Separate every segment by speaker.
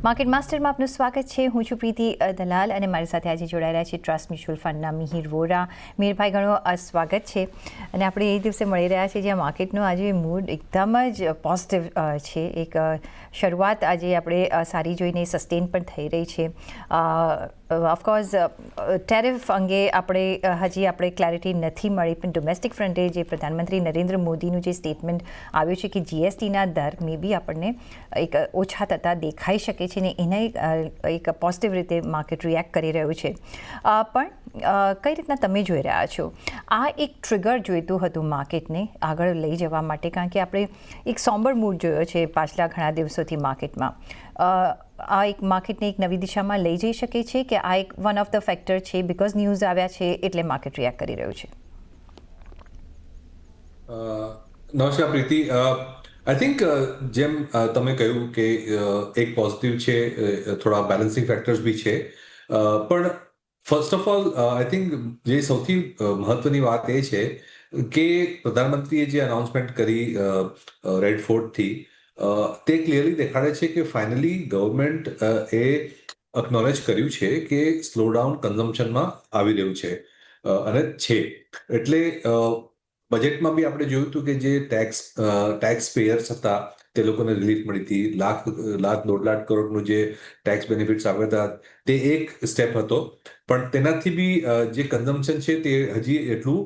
Speaker 1: Market માસ્ટરમાં આપનું સ્વાગત છે. હું છું પ્રીતિ દલાલ અને મારી સાથે આજે જોડાઈ રહ્યા છે ટ્રસ્ટ મ્યુચ્યુઅલ ફંડના મિહિર વોરા. મિહિરભાઈ, ઘણો સ્વાગત છે. અને આપણે એ દિવસે મળી રહ્યા છીએ જ્યાં માર્કેટનો આજે મૂડ એકદમ જ પોઝિટિવ છે. એક શરૂઆત આજે આપણે સારી જોઈને સસ્ટેન પણ થઈ રહી છે. ઓફકોર્સ ટેરિફ અંગે આપણે ક્લેરિટી નથી મળી, પણ ડોમેસ્ટિક ફ્રન્ટે જે પ્રધાનમંત્રી નરેન્દ્ર મોદીનું જે સ્ટેટમેન્ટ આવ્યું છે કે જીએસટીના દર મે બી આપણને એક ઓછા થતાં દેખાઈ શકે છે ને એને એક પોઝિટિવ રીતે માર્કેટ રિએક્ટ કરી રહ્યું છે. પણ કઈ રીતના તમે જોઈ રહ્યા છો? આ એક ટ્રિગર જોઈતું હતું માર્કેટને આગળ લઈ જવા માટે, કારણ કે આપણે એક સોમ્બર મૂડ જોયો છે પાછલા ઘણા દિવસોથી માર્કેટમાં. આ એક માર્કેટને એક નવી દિશામાં લઈ જઈ શકે છે કે આ એક વન ઓફ ધ ફેક્ટર છે બિકોઝ ન્યૂઝ આવ્યા છે એટલે માર્કેટ રિએક્ટ કરી રહ્યું છે?
Speaker 2: નમસ્કાર પ્રીતિ. આઈ થિંક જેમ તમે કહ્યું કે એક પોઝિટિવ છે, થોડા બેલેન્સિંગ ફેક્ટર્સ બી છે, પણ first of all I think જે સૌથી મહત્વની વાત એ છે કે પ્રધાનમંત્રીએ જે અનાઉન્સમેન્ટ કરી રેડ ફોર્ટથી, તે ક્લિયરલી દેખાડે છે કે ફાઇનલી ગવર્મેન્ટ એ અકનોલેજ કર્યું છે કે સ્લોડાઉન કન્ઝમ્પશનમાં આવી રહ્યું છે અને છે. એટલે બજેટમાં બી આપણે જોયું હતું કે જે ટેક્સ પેયર્સ હતા તે લોકોને રિલીફ મળી હતી. $1.5 લાખ કરોડનું જે ટેક્સ બેનિફિટ્સ આવ્યા હતા તે એક સ્ટેપ હતો, પણ તેનાથી બી જે કન્ઝમ્પશન છે તે હજી એટલું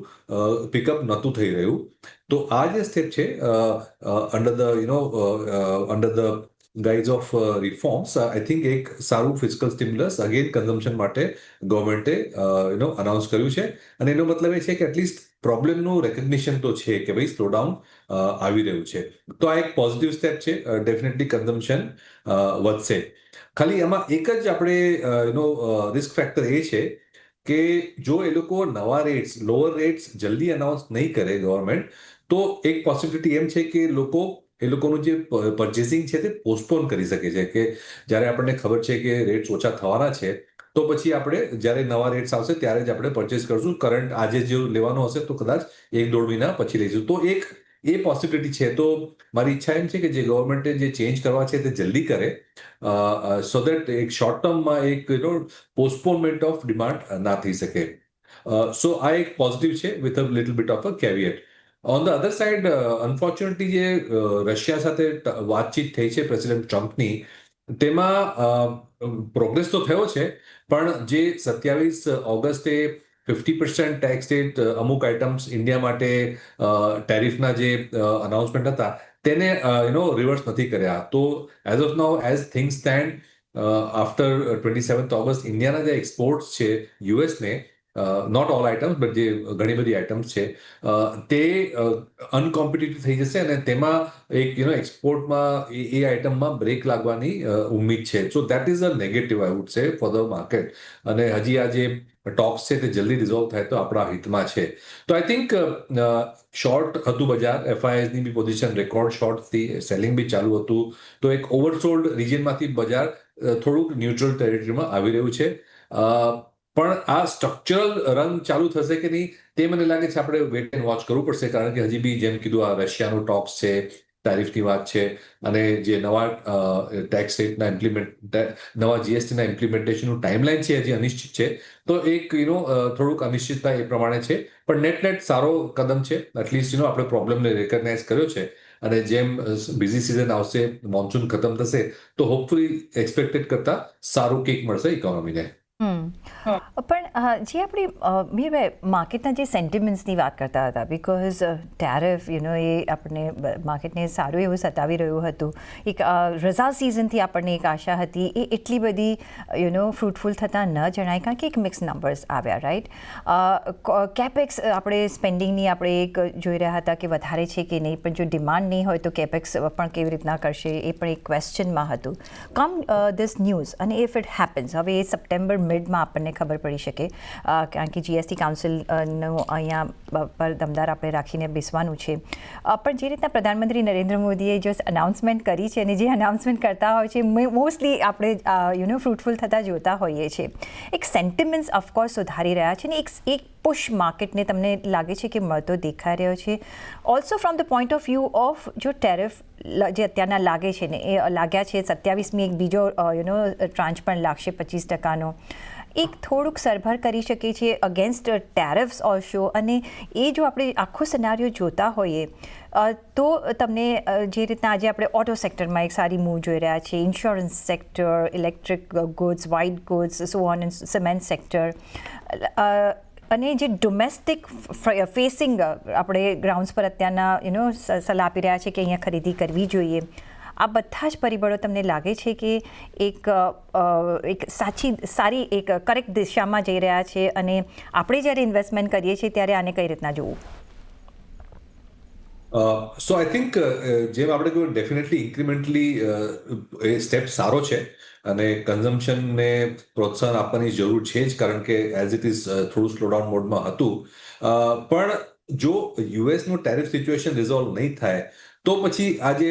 Speaker 2: પિકઅપ નહોતું થઈ રહ્યું. તો આ જે સ્ટેપ છે under the guise of reforms, I think એક સારું ફિસ્કલ સ્ટિમ્યુલસ અગેન કન્ઝમ્પશન માટે ગવર્મેન્ટે અનાઉન્સ કર્યું છે. અને એનો મતલબ એ છે કે એટલીસ્ટ પ્રોબ્લેમનું રેકગ્નિશન તો છે કે ભાઈ સ્લોડાઉન આવી રહ્યું છે. તો આ એક પોઝિટિવ સ્ટેપ છે. ડેફિનેટલી કન્ઝમ્પશન વધશે. ખાલી એમાં એક જ આપણે રિસ્ક ફેક્ટર એ છે કે જો એ લોકો નવા રેટ્સ, લોઅર રેટ્સ જલ્દી અનાઉન્સ નહીં કરે ગવર્મેન્ટ, તો એક પોસિબિલિટી એમ છે કે એ લોકોનું જે પરચેસિંગ છે તે પોસ્ટપોન કરી શકે છે. કે જ્યારે આપણને ખબર છે કે રેટ્સ ઓછા થવાના છે તો પછી આપણે જ્યારે નવા રેટ્સ આવશે ત્યારે જ આપણે પરચેસ કરશું. કરંટ આજે જે લેવાનો હશે તો કદાચ 1-1.5 મહિના પછી લઈશું. તો એક એ પોસિબિલિટી છે. તો મારી ઈચ્છા એમ છે કે જે ગવર્મેન્ટે જે ચેન્જ કરવા છે તે જલ્દી કરે, સો દેટ એક શોર્ટ ટર્મમાં એક પોસ્ટપોનમેન્ટ ઓફ ડિમાન્ડ ના થઈ શકે. સો આ એક પોઝિટિવ છે with a little bit of a caveat. On the other side, unfortunately જે રશિયા સાથે વાતચીત થઈ છે પ્રેસિડેન્ટ ટ્રમ્પની, તેમાં પ્રોગ્રેસ તો થયો છે, પણ જે 27 ઓગસ્ટે 50% ટેક્સ રેટ અમુક આઇટમ્સ ઇન્ડિયા માટે ટેરિફના જે અનાઉન્સમેન્ટ હતા તેને રિવર્સ નથી કર્યા. તો as of now, as things stand, after 27 August ઇન્ડિયાના જે એક્સપોર્ટ્સ છે યુએસને, નોટ ઓલ આઇટમ્સ બટ જે ઘણી બધી આઇટમ્સ છે તે અનકોમ્પિટિટિવ થઈ જશે અને તેમાં એક એક્સપોર્ટમાં એ આઇટમમાં બ્રેક લાગવાની ઉમ્મીદ છે. So that is a negative I would say for the market. અને હજી આ જે ટોક્સ છે તે જલ્દી રિઝોલ્વ થાય તો આપણા હિતમાં છે. તો આઈ થિંક શોર્ટ હતું બજાર. એફઆઈઆઈની બી પોઝિશન રેકોર્ડ શોર્ટથી, સેલિંગ બી ચાલુ હતું. તો એક ઓવરસોલ્ડ રિજનમાંથી બજાર થોડુંક ન્યુટ્રલ ટેરિટરીમાં આવી રહ્યું છે. પણ આ સ્ટ્રક્ચરલ રન ચાલુ થશે કે નહીં તે મને લાગે છે આપણે વેટ એન્ડ વોચ કરવું પડશે. કારણ કે હજી બી જેમ કીધું, આ રશિયાનું ટોક્સ છે, ટેરિફની વાત છે, અને જે નવા ટેક્સ રેટના નવા જીએસટીના ઇમ્પ્લિમેન્ટેશનનું ટાઈમલાઈન છે હજી અનિશ્ચિત છે. તો એક થોડુંક અનિશ્ચિતતા એ પ્રમાણે છે. પણ નેટ સારો કદમ છે. એટલીસ્ટ આપણે પ્રોબ્લેમને રેકગ્નાઇઝ કર્યો છે. અને જેમ બિઝી સિઝન આવશે, મોન્સૂન ખતમ થશે, તો હોપફુલી એક્સપેક્ટેડ કરતાં સારું કિક મળશે ઇકોનોમીને.
Speaker 1: પણ જે આપણે મીરભાઈ માર્કેટના જે સેન્ટિમેન્ટ્સની વાત કરતા હતા, બિકોઝ ટેરિફ એ આપણને માર્કેટને સારું એવું સતાવી રહ્યું હતું. એક રઝા સિઝનથી આપણને એક આશા હતી, એ એટલી બધી ફ્રૂટફુલ થતાં ન જણાય, કારણ કે એક મિક્સ નંબર્સ આવ્યા, રાઈટ? કેપેક્સ આપણે સ્પેન્ડિંગની આપણે એક જોઈ રહ્યા હતા કે વધારે છે કે નહીં, પણ જો ડિમાન્ડ નહીં હોય તો કેપેક્સ પણ કેવી રીતના કરશે એ પણ એક ક્વેશ્ચનમાં હતું. કમ ધીસ ન્યૂઝ, અને ઇફ ઇટ હેપન્સ, હવે એ સપ્ટેમ્બર મિડમાં આપણને ખબર પડી શકે, કારણ કે જીએસટી કાઉન્સિલનું અહીંયા પર દમદાર આપણે રાખીને બેસવાનું છે. પણ જે રીતના પ્રધાનમંત્રી નરેન્દ્ર મોદીએ જો અનાઉન્સમેન્ટ કરી છે, અને જે અનાઉન્સમેન્ટ કરતા હોય છે મોસ્ટલી આપણે ફ્રૂટફુલ થતાં જોતા હોઈએ છીએ. એક સેન્ટિમેન્ટ્સ ઓફકોર્સ સુધારી રહ્યા છે, ને એક પુશ માર્કેટને તમને લાગે છે કે મળતો દેખાઈ રહ્યો છે? Also from the point of view of જો ટેરિફ જે અત્યારના લાગે છે ને એ લાગ્યા છે 27મી એક બીજો ટ્રાન્ચ પણ લાગશે 25%, એક થોડુંક સરભર કરી શકે છે અગેન્સ્ટ ટેરિફ્સ ઓલ્સો. અને એ જો આપણે આખો સિનારીઓ જોતા હોઈએ તો તમને જે રીતના આજે આપણે ઓટો સેક્ટરમાં એક સારી મૂવ જોઈ રહ્યા છીએ, insurance sector, electric goods, white goods, so on and cement sector, અને જે ડોમેસ્ટિક ફેસિંગ આપણે ગ્રાઉન્ડ્સ પર અત્યારના સલાહ આપી રહ્યા છે કે અહીંયા ખરીદી કરવી જોઈએ, આ બધા જ પરિબળો તમને લાગે છે કે એક સારી એક કરેક્ટ દિશામાં જઈ રહ્યા છે? અને આપણે જ્યારે ઇન્વેસ્ટમેન્ટ કરીએ છીએ ત્યારે આને કઈ રીતના જોવું?
Speaker 2: સો આઈ થિંક જેમ આપણે કહ્યું ડેફિનેટલી ઇન્ક્રીમેન્ટલી એ સ્ટેપ સારો છે અને કન્ઝમ્પશનને પ્રોત્સાહન આપવાની જરૂર છે જ, કારણ કે એઝ ઇટ ઇઝ થોડું સ્લોડાઉન મોડમાં હતું. પણ જો યુએસનું ટેરિફ સિચ્યુએશન રિઝોલ્વ નહીં થાય તો પછી આ જે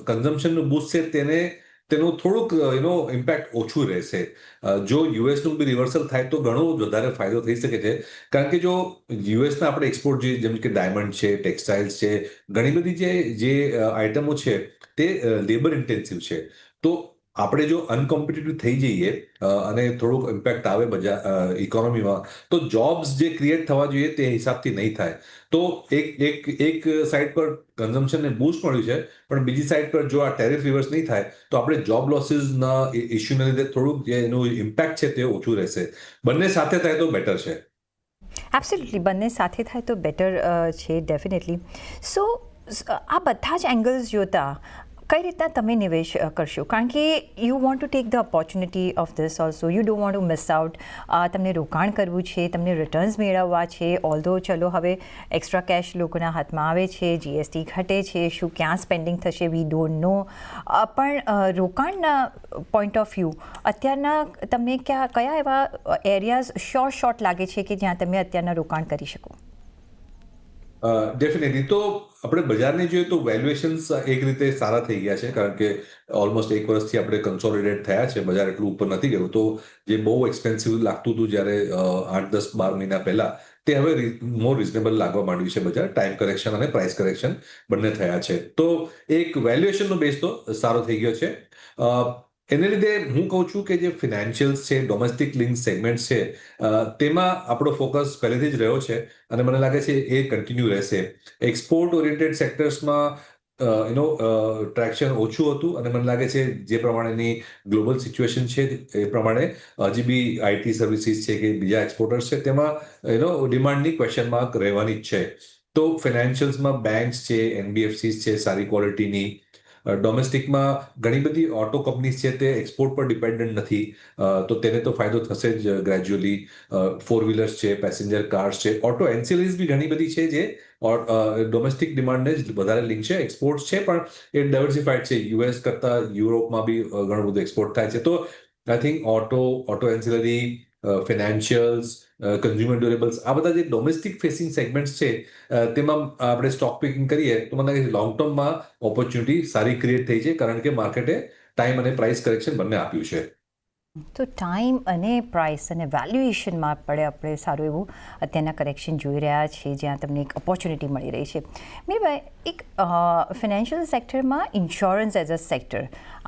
Speaker 2: કન્ઝમ્પશનનું બૂસ્ટ છે તેનું થોડુંક ઇમ્પેક્ટ ઓછું રહેશે. જો યુએસનું બી રિવર્સલ થાય તો ઘણો વધારે ફાયદો થઈ શકે છે, કારણ કે જો યુએસના આપણે એક્સપોર્ટ જેમ કે ડાયમંડ છે, ટેક્સટાઇલ્સ છે, ઘણી બધી જે આઇટમો છે તે લેબર ઇન્ટેન્સિવ છે. તો આપણે જો અનકોમ્પિટિટિવ થઈ જઈએ અને થોડુંક ઇમ્પેક્ટ આવે બજાર ઇકોનોમીમાં, તો જોબ્સ જે ક્રિએટ થવા જોઈએ તે હિસાબથી નહીં થાય. તો એક સાઈડ પર કન્ઝમ્પશનને બૂસ્ટ મળ્યું છે, પણ બીજી સાઈડ પર જો આ ટેરિફ રિવર્સ નહીં થાય તો આપણે જોબ લોસીસના ઇશ્યુને લીધે થોડુંક જે એનું ઇમ્પેક્ટ છે તે ઓછું રહેશે. બંને સાથે થાય તો બેટર છે.
Speaker 1: એબ્સોલ્યુટલી, બંને સાથે થાય તો બેટર છે ડેફિનેટલી. સો આ બધા જ એંગલ્સ જોતા કઈ રીતના તમે નિવેશ કરશો? કારણ કે you want to take the opportunity of this also, you don't want to miss out. તમને રોકાણ કરવું છે, તમને રિટર્ન્સ મેળવવા છે. ઓલ્ધો ચલો હવે એક્સ્ટ્રા કેશ લોકોના હાથમાં આવે છે, જીએસટી ઘટે છે, શું ક્યાં સ્પેન્ડિંગ થશે વી ડોન્ટ નો. પણ રોકાણના પોઈન્ટ ઓફ વ્યૂ અત્યારના તમને કયા એવા એરિયાઝ શોર્ટ લાગે છે કે જ્યાં તમે અત્યારના રોકાણ કરી શકો?
Speaker 2: ડેફિનેટલી. તો આપણે બજારને જોઈએ તો વેલ્યુએશન્સ એક રીતે સારા થઈ ગયા છે, કારણ કે ઓલમોસ્ટ 1 વર્ષથી આપણે કન્સોલિડેટ થયા છે, બજાર એટલું ઉપર નથી ગયું. તો જે બહુ એક્સપેન્સિવ લાગતું હતું જ્યારે 8, 10, 12 મહિના પહેલા, તે હવે મોર રિઝનેબલ લાગવા માંડ્યું છે બજાર. ટાઈમ કરેક્શન અને પ્રાઇસ કરેક્શન બંને થયા છે, તો એક વેલ્યુએશનનો બેઝ તો સારો થઈ ગયો છે. એને લીધે હું કહું છું કે જે ફિનાન્શિયલ્સ છે, ડોમેસ્ટિક લિંક સેગમેન્ટ છે, તેમાં આપણો ફોકસ પહેલેથી જ રહ્યો છે અને મને લાગે છે એ કન્ટિન્યુ રહેશે. એક્સપોર્ટ ઓરિએન્ટેડ સેક્ટર્સમાં ટ્રેક્શન ઓછું હતું અને મને લાગે છે જે પ્રમાણેની ગ્લોબલ સિચ્યુએશન છે એ પ્રમાણે હજી બી આઈટી સર્વિસીસ છે કે બીજા એક્સપોર્ટર્સ છે તેમાં ડિમાન્ડની ક્વેશ્ચન માર્ક રહેવાની જ છે. તો ફિનાન્શિયલ્સમાં બેંક્સ છે, એનબીએફસીસ છે સારી ક્વોલિટીની. ડોમેસ્ટિકમાં ઘણી બધી ઓટો કંપનીઝ છે તે એક્સપોર્ટ પર ડિપેન્ડન્ટ નથી, તો તેને તો ફાયદો થશે જ ગ્રેજ્યુઅલી. 4 વ્હીલર્સ છે, પેસેન્જર કાર્સ છે, ઓટો એન્સિલરીઝ બી ઘણી બધી છે જે ડોમેસ્ટિક ડિમાન્ડને જ વધારે લિંક છે. એક્સપોર્ટ છે પણ એ ડાયવર્સિફાઈડ છે, યુએસ કરતાં યુરોપમાં બી ઘણું બધું એક્સપોર્ટ થાય છે. તો I think auto ancillary, financials, consumer durables, આ બધા જે ડોમેસ્ટિક ફેસિંગ સેગમેન્ટ્સ છે તેમાં આપણે સ્ટોક પિકિંગ કરીએ તો મને લોંગ ટર્મમાં ઓપોર્ચ્યુનિટી સારી ક્રિએટ થઈ છે, કારણ કે માર્કેટે ટાઈમ અને પ્રાઇસ કરેક્શન બંને આપ્યું છે.
Speaker 1: તો ટાઈમ અને પ્રાઇસ અને વેલ્યુએશનમાં આપણે સારું એવું અત્યારના કરેક્શન જોઈ રહ્યા છીએ, જ્યાં તમને એક ઓપોર્ચ્યુનિટી મળી રહી છે. મીરભાઈ, એક ફિનાન્શિયલ સેક્ટરમાં ઇન્સ્યોરન્સ એઝ અ સેક્ટર,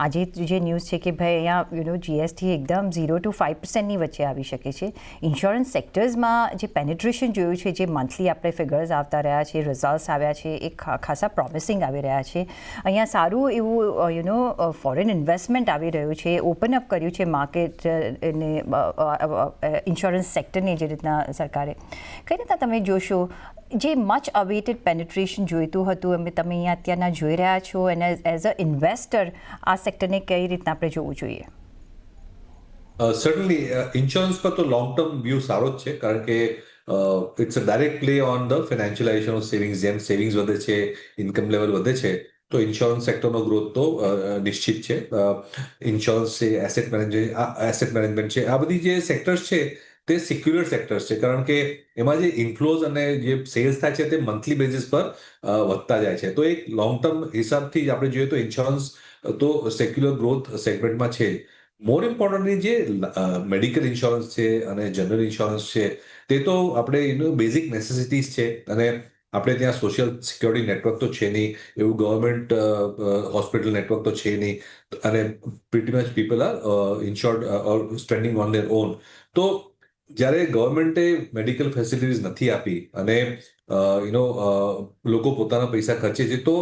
Speaker 1: આજે જે ન્યૂઝ છે કે ભાઈ અહીંયા જીએસટી એકદમ 0 to 5%ની વચ્ચે આવી શકે છે. ઇન્સ્યોરન્સ સેક્ટર્સમાં જે પેનિટ્રેશન જોયું છે, જે મંથલી આપણે ફિગર્સ આવતા રહ્યા છે, રિઝલ્ટ્સ આવ્યા છે, એ ખાસા પ્રોમિસિંગ આવી રહ્યા છે. અહીંયા સારું એવું ફોરેન ઇન્વેસ્ટમેન્ટ આવી રહ્યું છે, ઓપન અપ કર્યું છે માર્કેટ ને ઇન્સ્યોરન્સ સેક્ટરની જે રીતના સરકારે. કઈ રીતના તમે જોશો જે મચ અવેટેડ પેનિટ્રેશન જોઈતું હતું તમે અહીંયા અત્યારના જોઈ રહ્યા છો, અને એઝ અ ઇન્વેસ્ટર આ સેક્ટરને કઈ રીતના આપણે જોવું જોઈએ?
Speaker 2: સર્ટનલી ઇન્સ્યોરન્સ પર તો લોંગ ટર્મ વ્યૂ સારો જ છે, કારણ કે it's a direct play on the financialisation of savings. જેમ સેવિંગ્સ વધે છે, ઇન્કમ લેવલ વધે છે, તો ઇન્સ્યોરન્સ સેક્ટરનો ગ્રોથ તો નિશ્ચિત છે. ઇન્સ્યોરન્સ છે, એસેટ મેનેજમેન્ટ છે, આ બધી જે સેક્ટર્સ છે તે સિક્યુલર સેક્ટર્સ છે, કારણ કે એમાં જે ઇન્ફ્લોઝ અને જે સેલ્સ થાય છે તે મંથલી બેઝિસ પર વધતા જાય છે. તો એક લોંગ ટર્મ હિસાબથી આપણે જોઈએ તો ઇન્સ્યોરન્સ તો સેક્યુલર ગ્રોથ સેગમેન્ટમાં છે. મોર ઇમ્પોર્ટન્ટલી જે મેડિકલ ઇન્સ્યોરન્સ છે અને જનરલ ઇન્સ્યોરન્સ છે તે તો આપણે બેઝિક નેસેસિટીઝ છે, અને આપણે ત્યાં સોશિયલ સિક્યોરિટી નેટવર્ક તો છે નહીં, એવું ગવર્મેન્ટ હોસ્પિટલ નેટવર્ક તો છે નહીં, અને pretty much people are ઇન્શ્યોર્ડ or spending on there on. તો જ્યારે ગવર્મેન્ટે મેડિકલ ફેસિલિટીઝ નથી આપી અને લોકો પોતાના પૈસા ખર્ચે છે, તો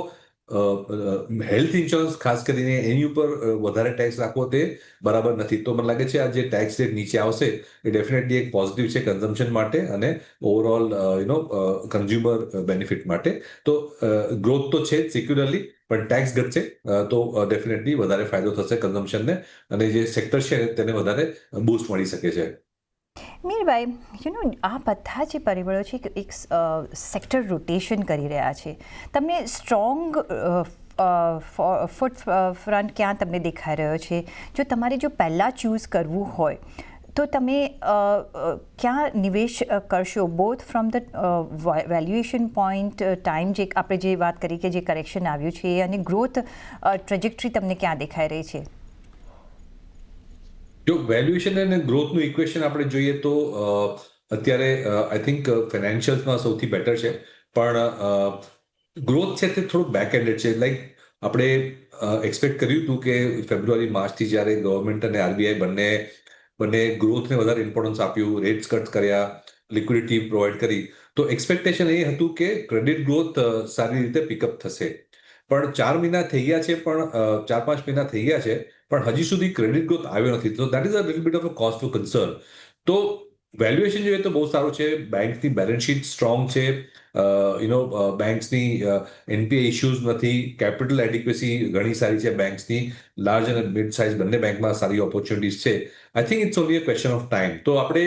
Speaker 2: હેલ્થ ઇન્સ્યોરન્સ ખાસ કરીને એની ઉપર વધારે ટેક્સ રાખવો તે બરાબર નથી. તો મને લાગે છે આ જે ટેક્સ રેટ નીચે આવશે એ ડેફિનેટલી એક પોઝિટિવ છે કન્ઝમ્પશન માટે અને ઓવરઓલ કન્ઝ્યુમર બેનિફિટ માટે. તો ગ્રોથ તો છે જ સિક્યુરલી, પણ ટેક્સ ઘટશે તો ડેફિનેટલી વધારે ફાયદો થશે કન્ઝમ્પશનને, અને જે સેક્ટર છે તેને વધારે બૂસ્ટ મળી શકે છે.
Speaker 1: મીરભાઈ, આ બધા જે પરિબળો છે એક સેક્ટર રોટેશન કરી રહ્યા છે. તમને સ્ટ્રોંગ ફૂટ ફ્રન્ટ ક્યાં તમને દેખાઈ રહ્યો છે? જો પહેલાં ચૂઝ કરવું હોય તો તમે ક્યાં નિવેશ કરશો, both from the valuation point, time જે આપણે જે વાત કરી કે જે કરેક્શન આવ્યું છે, અને ગ્રોથ ટ્રેજેક્ટરી તમને ક્યાં દેખાઈ રહી છે?
Speaker 2: જો વેલ્યુએશન અને ગ્રોથનું ઇક્વેશન આપણે જોઈએ તો અત્યારે આઈ થિંક ફાઇનાન્શિયલ્સમાં સૌથી બેટર છે, પણ ગ્રોથ છે તે થોડું બેક એન્ડેડ છે. લાઈક આપણે એક્સપેક્ટ કર્યું હતું કે ફેબ્રુઆરી માર્ચથી જ્યારે ગવર્મેન્ટ અને આરબીઆઈ બંને ગ્રોથને વધારે ઇમ્પોર્ટન્સ આપ્યું, રેટ્સ કટ કર્યા, લિક્વિડિટી પ્રોવાઈડ કરી, તો એક્સપેક્ટેશન એ હતું કે ક્રેડિટ ગ્રોથ સારી રીતે પિકઅપ થશે. પણ 4 મહિના થઈ ગયા છે, પણ 4-5 મહિના થઈ ગયા છે, પણ હજી સુધી ક્રેડિટ ગ્રોથ આવ્યો નથી. તો that is a little bit of a cause to concern. તો વેલ્યુએશન જોઈએ તો બહુ સારું છે, બેંકની બેલેન્સ શીટ સ્ટ્રોંગ છે, બેંક્સની એનપીએ ઇશ્યુઝ નથી, કેપિટલ એડિક્વસી ઘણી સારી છે બેંક્સની, લાર્જ અને મિડ સાઇઝ બંને બેંકમાં સારી ઓપોર્ચ્યુનિટીઝ છે. I think it's only a question of time. તો આપણે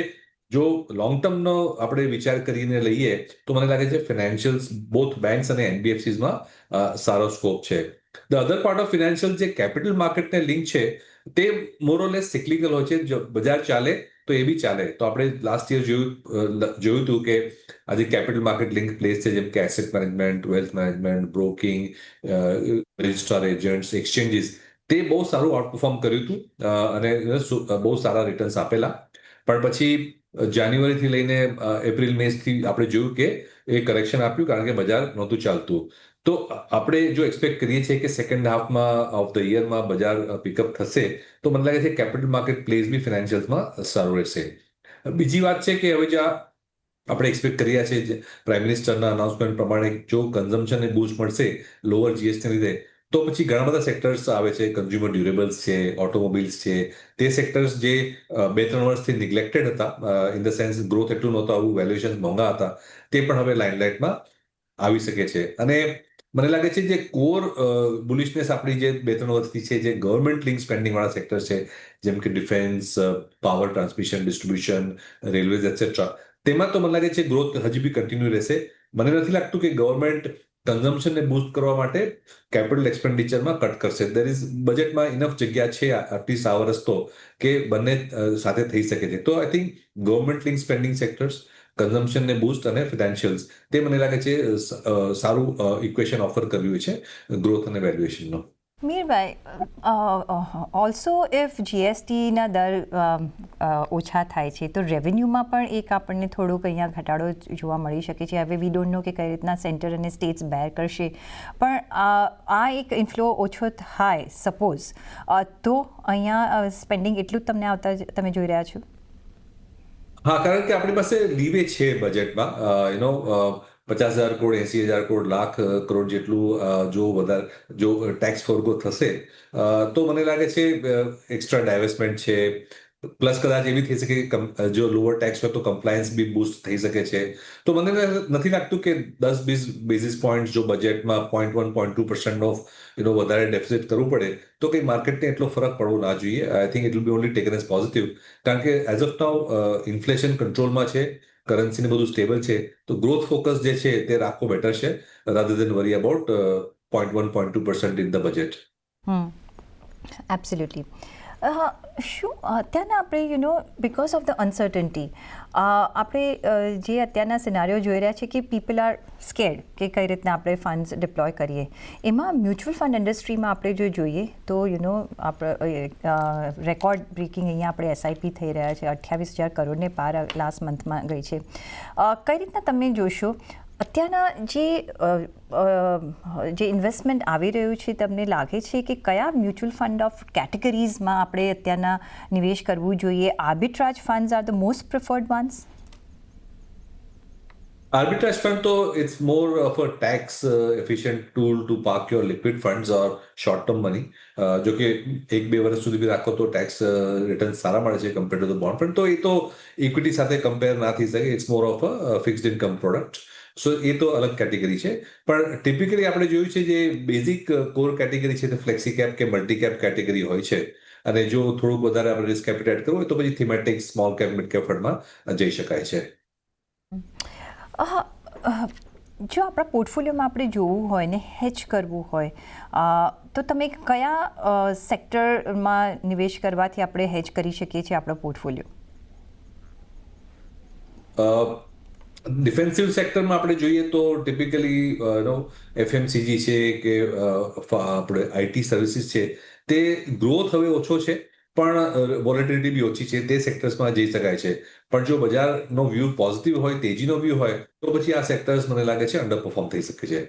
Speaker 2: જો લોંગ ટર્મનો આપણે વિચાર કરીને લઈએ તો મને લાગે છે ફિનાન્શિયલ્સ બોથ બેંક્સ અને એનબીએફસીઝમાં સારો સ્કોપ છે. The other part of financial જે કેપિટલ માર્કેટને લિંક છે તે મોરઓલેસ સિક્લિકલ હોય છે. જો બજાર ચાલે તો એ બી ચાલે. તો આપણે લાસ્ટ યર જોયું હતું કે આજે કેપિટલ માર્કેટ લિંક પ્લેસ છે, જેમ કે asset management, wealth management, broking, registrar agents, exchanges, તે બહુ સારું આઉટપરફોર્મ કર્યું હતું અને બહુ સારા રિટર્ન્સ આપેલા. પણ પછી જાન્યુઆરીથી લઈને એપ્રિલ મેથી આપણે જોયું કે એ કરેક્શન આપ્યું, કારણ કે બજાર નહોતું ચાલતું. તો આપણે જો એક્સપેક્ટ કરીએ છીએ કે સેકન્ડ હાફમાં ઓફ ધ યરમાં બજાર પિકઅપ થશે, તો મને લાગે છે કેપિટલ માર્કેટ પ્લેસ બી ફિનાન્શિયલ્સમાં સારું રહેશે. બીજી વાત છે કે હવે જ્યાં આપણે એક્સપેક્ટ કર્યા છે પ્રાઇમ મિનિસ્ટરના અનાઉન્સમેન્ટ પ્રમાણે, જો કન્ઝમ્પશનને બૂસ્ટ મળશે લોઅર જીએસટી લીધે, તો પછી ઘણા બધા સેક્ટર્સ આવે છે, કન્ઝ્યુમર ડ્યુરેબલ્સ છે, ઓટોમોબાઈલ્સ છે, તે સેક્ટર્સ જે 2-3 વર્ષથી નિગ્લેક્ટેડ હતા, ઇન ધ સેન્સ ગ્રોથ એટલું નહોતું આવું, વેલ્યુએશન મોંઘા હતા, તે પણ હવે લાઇમલાઇટમાં આવી શકે છે. અને મને લાગે છે જે કોર બુલિશનેસ આપણી જે 2-3 વર્ષથી છે, જે ગવર્મેન્ટ લિંક સ્પેન્ડિંગ વાળા સેક્ટર છે, જેમ કે defence, power transmission distribution, railways etcetera, તેમાં તો મને લાગે છે ગ્રોથ હજી બી કન્ટિન્યુ રહેશે. મને નથી લાગતું કે ગવર્મેન્ટ કન્ઝમ્પશનને બૂસ્ટ કરવા માટે કેપિટલ એક્સપેન્ડિચરમાં કટ કરશે. દેર ઇઝ બજેટમાં ઇનફ જગ્યા છે એટલીસ્ટ આ વર્ષ તો, કે બંને સાથે થઈ શકે છે. તો I think government link spending sectors, કન્ઝમ્પશનને બૂસ્ટ અને ફિનાન્શિયલ્સ, તે મને લાગે છે સારું ઇક્વેશન ઓફર કર્યું છે ગ્રોથ અને વેલ્યુએશનનો.
Speaker 1: મીરભાઈ, ઓલ્સો ઇફ જીએસટીના દર ઓછા થાય છે તો રેવન્યુમાં પણ એક આપણને થોડોક અહીંયા ઘટાડો જોવા મળી શકે છે. હવે વી ડોન્ટ નો કે કઈ રીતના સેન્ટર અને સ્ટેટ્સ બેર કરશે, પણ આ એક ઇન્ફ્લો ઓછો થાય સપોઝ, તો અહીંયા સ્પેન્ડિંગ એટલું જ તમને આવતા તમે જોઈ રહ્યા છો?
Speaker 2: હા, કારણ કે આપણી પાસે લીવે છે બજેટમાં, 50,000 કરોડ, 80,000 કરોડ, લાખ કરોડ જેટલું જો ટેક્સ ફોરગો થશે, તો મને લાગે છે એક્સ્ટ્રા ડાયવેસ્ટમેન્ટ છે, પ્લસ કદાચ એવી થઈ શકે કે જો લોઅર ટેક્સ હોય તો કમ્પ્લાયન્સ બી બૂસ્ટ થઈ શકે છે. તો મને નથી લાગતું કે 10-20 બેઝિસ પોઈન્ટ જો બજેટમાં 0.1-0.2% ઓફ વધારે ડેફિસિટ કરવું પડે, તો કંઈ માર્કેટને એટલો ફરક પડવો ના જોઈએ. I think it will be only taken as positive, કારણ કે એઝ ઓફ નાઉ ઇન્ફ્લેશન કંટ્રોલમાં છે, કરન્સીને બધું સ્ટેબલ છે, તો ગ્રોથ ફોકસ જે છે તે રાખવો બેટર છે, rather then worry about 0.1-0.2% in the budget.
Speaker 1: Absolutely. શું અત્યારના આપણે બિકોઝ ઓફ ધ અનસર્ટન્ટી આપણે જે અત્યારના સિનારીઓ જોઈ રહ્યા છે કે પીપલ આર સ્કેર્ડ કે કઈ રીતના આપણે ફંડ્સ ડિપ્લોય કરીએ, એમાં મ્યુચ્યુઅલ ફંડ ઇન્ડસ્ટ્રીમાં આપણે જો જોઈએ તો આપણે રેકોર્ડ બ્રેકિંગ અહીંયા આપણે એસઆઈપી થઈ રહ્યા છે, 28,000 કરોડને પાર લાસ્ટ મંથમાં ગઈ છે. કઈ રીતના તમે જોશો અત્યારના જે ઇન્વેસ્ટમેન્ટ આવી રહ્યું છે, તમને લાગે છે કે કયા મ્યુચ્યુઅલ ફંડ ઓફ કેટેગરીઝમાં આપણે અત્યારના નિવેશ કરવું જોઈએ? Arbitrage funds are the most preferred ones.
Speaker 2: Arbitrage fund तो it's more of a tax efficient tool to park your liquid funds or short term money. जो कि 1-2 વર્ષ સુધી બી રાખો તો ટેક્સ રિટર્ન સારા મળે છે compare to the bond fund. તો એ તો ઇક્વિટી સાથે કમ્પેર ના થઈ શકે. It's more of a fixed income product. So એ તો અલગ કેટેગરી છે. પણ ટિપિકલી આપણે જોયું છે જે બેઝિક કોર કેટેગરી છે તે ફ્લેક્સી કેપ કે મલ્ટી કેપ કેટેગરી હોય છે. અને જો થોડુંક વધારે આપણે રિસ્ક એપિટાઇટ કરવું હોય તો પછી thematic small cap mid cap ફંડમાં જઈ શકાય છે.
Speaker 1: જો આપણા પોર્ટફોલિયોમાં આપણે જોવું હોય ને હેજ કરવું હોય તો તમે કયા સેક્ટરમાં નિવેશ કરવાથી આપણે હેજ કરી શકીએ છીએ આપણો પોર્ટફોલિયો?
Speaker 2: ડિફેન્સિવ સેક્ટરમાં આપણે જોઈએ તો ટિપિકલી એફએમસીજી છે કે આપણે આઈટી સર્વિસીસ છે, તે ગ્રોથ હવે ઓછો છે પણ વોલેટિલિટી બી ઓછી છે. તે સેક્ટર્સમાં જઈ શકાય છે. પણ જો બજારનો વ્યૂ પોઝિટિવ હોય, તેજીનો વ્યૂ હોય, તો પછી આ સેક્ટર્સ મને લાગે છે અંડર પરફોર્મ થઈ શકે છે.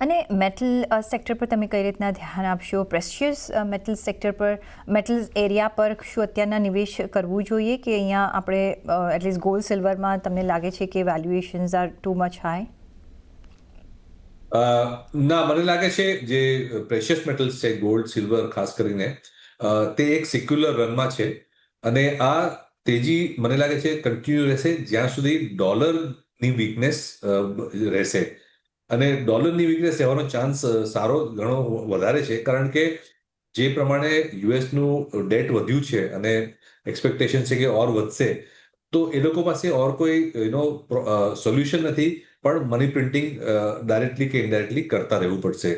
Speaker 1: અને મેટલ સેક્ટર પર તમે કઈ રીતના ધ્યાન આપશો? પ્રેશિયસ મેટલ સેક્ટર પર, મેટલ્સ એરિયા પર શું અત્યારના નિવેશ કરવું જોઈએ કે અહીંયા આપણે એટલીસ્ટ ગોલ્ડ સિલ્વરમાં તમને લાગે છે કે valuations are too much high?
Speaker 2: ના, મને લાગે છે જે પ્રેશિયસ મેટલ્સ છે, ગોલ્ડ સિલ્વર ખાસ કરીને, તે એક સિક્યુલર રનમાં છે. અને આ તેજી મને લાગે છે કન્ટિન્યુ રહેશે જ્યાં સુધી ડોલરની વીકનેસ રહેશે. અને ડોલરની વીકનેસ રહેવાનો ચાન્સ સારો ઘણો વધારે છે, કારણ કે જે પ્રમાણે યુએસનું ડેટ વધ્યું છે અને એક્સપેક્ટેશન છે કે ઓર વધશે, તો એ લોકો પાસે ઓર કોઈ સોલ્યુશન નથી, પણ મની પ્રિન્ટિંગ ડાયરેક્ટલી કે ઇનડાયરેક્ટલી કરતા રહેવું પડશે.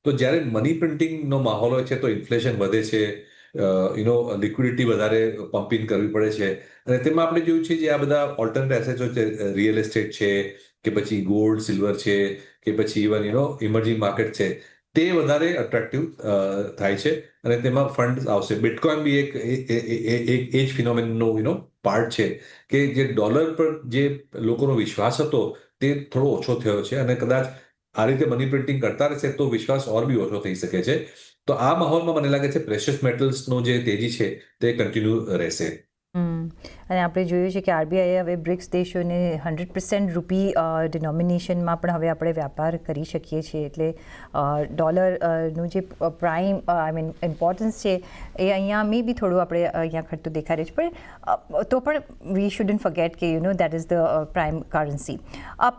Speaker 2: તો જ્યારે મની પ્રિન્ટિંગનો માહોલ હોય છે તો ઇન્ફ્લેશન વધે છે, લિક્વિડિટી વધારે પમ્પિંગ કરવી પડે છે. અને તેમાં આપણે જોયું છે જે આ બધા ઓલ્ટરનેટ એસેટ્સ છે, રિયલ એસ્ટેટ છે કે પછી ગોલ્ડ સિલ્વર છે કે પછી ઇવન ઇમર્જિંગ માર્કેટ છે, તે વધારે અટ્રેક્ટિવ થાય છે અને તેમાં ફંડ આવશે. બિટકોઇન બી એક એ જ ફિનોમિનનો પાર્ટ છે કે જે ડોલર પર જે લોકોનો વિશ્વાસ હતો તે થોડો ઓછો થયો છે, અને કદાચ આ રીતે મની પ્રિન્ટિંગ કરતા રહેશે તો વિશ્વાસ ઓર બી ઓછો થઈ શકે છે. તો આ માહોલમાં મને લાગે છે પ્રેશિયસ મેટલ્સનો જે તેજી છે તે કન્ટિન્યુ રહેશે.
Speaker 1: અને આપણે જોયું છે કે આરબીઆઈએ હવે બ્રિક્સ દેશોને 100% રૂપી ડિનોમિનેશનમાં પણ હવે આપણે વ્યાપાર કરી શકીએ છીએ. એટલે ડોલરનું જે પ્રાઇમ ઇમ્પોર્ટન્સ છે એ અહીંયા મે બી થોડું આપણે અહીંયા ઘટતું દેખાય છે, પણ તો પણ વી શુડન્ટ ફર્ગેટ કે that is the prime currency.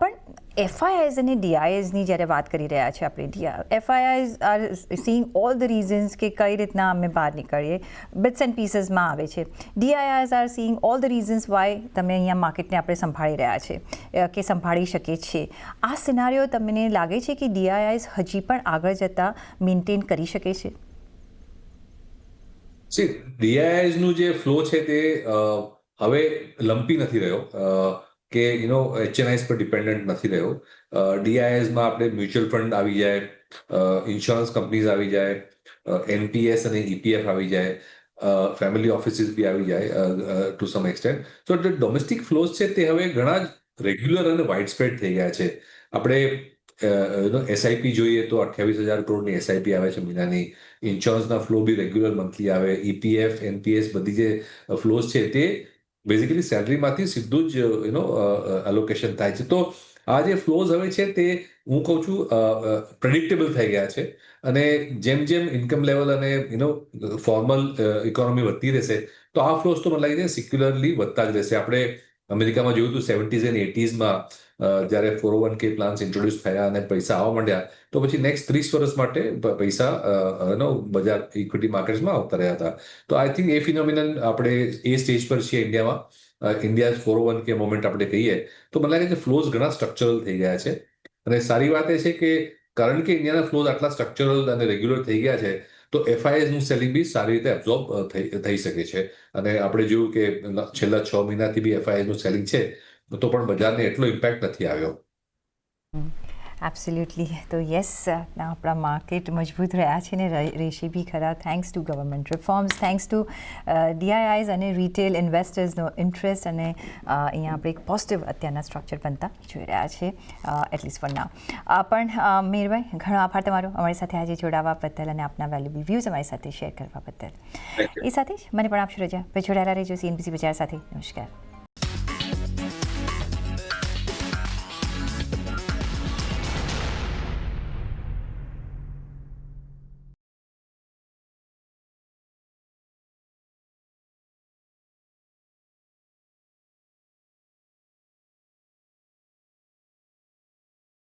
Speaker 1: પણ એફઆઈઆઈઝ અને ડીઆઈએસની જ્યારે વાત કરી રહ્યા છે આપણે, FIIs are seeing all the reasons કે કઈ રીતના અમે બહાર નીકળીએ, બિટ્સ એન્ડ પીસીસમાં આવે છે. DIIs are seeing all the reasons why તમે અહીંયા માર્કેટને આપણે સંભાળી રહ્યા છે કે સંભાળી શકીએ છીએ. આ સિનારીઓ તમને લાગે છે કે ડીઆઈઆઈઝ હજી પણ આગળ જતાં મેન્ટેન કરી શકે છે?
Speaker 2: ડીઆઈઆઈઝનું જે ફ્લો છે તે હવે લંપી નથી રહ્યો, કે એચએનઆઈઝ પર ડિપેન્ડન્ટ નથી રહ્યો. ડીઆઈએસમાં આપણે મ્યુચ્યુઅલ ફંડ આવી જાય, ઇન્સ્યોરન્સ કંપનીઝ આવી જાય, એનપીએસ અને ઈપીએફ આવી જાય, ફેમિલી ઓફિસીસ બી આવી જાય ટુ સમ એક્સટેન્ટ. તો જે ડોમેસ્ટિક ફ્લોઝ છે તે હવે ઘણા જ રેગ્યુલર અને વાઇડ સ્પ્રેડ થઈ ગયા છે. આપણે એસઆઈપી જોઈએ તો 28,000 કરોડની એસઆઈપી આવે છે મહિનાની. ઇન્સ્યોરન્સના ફ્લો બી રેગ્યુલર મંથલી આવે. ઈપીએફ, એનપીએસ બધી જે ફ્લોઝ છે તે બેઝિકલી સેલરીમાંથી સીધું જ એલોકેશન થાય છે. તો આ જે ફ્લોઝ હવે છે તે હું કહું છું પ્રેડિક્ટેબલ થઈ ગયા છે. અને જેમ જેમ ઇન્કમ લેવલ અને ફોર્મલ ઇકોનોમી વધતી રહેશે તો આ ફ્લોઝ તો મને લાગે છે સિક્યુલરલી વધતા જ રહેશે. આપણે અમેરિકામાં જોયું હતું 70s અને 80sમાં જ્યારે 401k પ્લાન્સ ઇન્ટ્રોડ્યુસ થયા અને પૈસા આવવા માંડ્યા, તો પછી નેક્સ્ટ 30 વર્ષ માટે પૈસા બજાર ઇક્વિટી માર્કેટ્સમાં આવતા રહ્યા હતા. તો આઈ થિંક એ ફિનોમિનન આપણે એ સ્ટેજ પર છીએ ઇન્ડિયામાં. ઇન્ડિયા 401k મોમેન્ટ આપણે કહીએ તો મને લાગે છે ફ્લોઝ ઘણા સ્ટ્રક્ચરલ થઈ ગયા છે. અને સારી વાત એ છે કે કારણ કે ઇન્ડિયાના ફ્લોઝ આટલા સ્ટ્રક્ચરલ અને રેગ્યુલર થઈ ગયા છે, તો એફઆઈઆઈનું સેલિંગ બી સારી રીતે એબ્ઝોર્બ થઈ શકે છે. અને આપણે જોયું કે છેલ્લા 6 મહિનાથી બી એફઆઈઆઈનું સેલિંગ છે તો પણ બજારને એટલો ઇમ્પેક્ટ નથી આવ્યો.
Speaker 1: એબ્સોલ્યુટલી. તો યસ, આપણા માર્કેટ મજબૂત રહ્યા છે ને રહેશે બી ખરા, thanks to government reforms, thanks to DIIs અને રિટેલ ઇન્વેસ્ટર્સનો ઇન્ટરેસ્ટ, અને અહીંયા આપણે એક પોઝિટિવ અત્યારના સ્ટ્રક્ચર બનતા જોઈ રહ્યા છે, એટલીસ્ટ ફોર નાઉ. પણ મેહરભાઈ, ઘણો આભાર તમારો અમારી સાથે આજે જોડાવા બદલ અને આપના વેલ્યુબલ વ્યૂઝ અમારી સાથે શેર કરવા બદલ. એ સાથે જ મને પણ આપશો રજા. જોડાયેલા રહેજો CNBC બજાર સાથે. નમસ્કાર.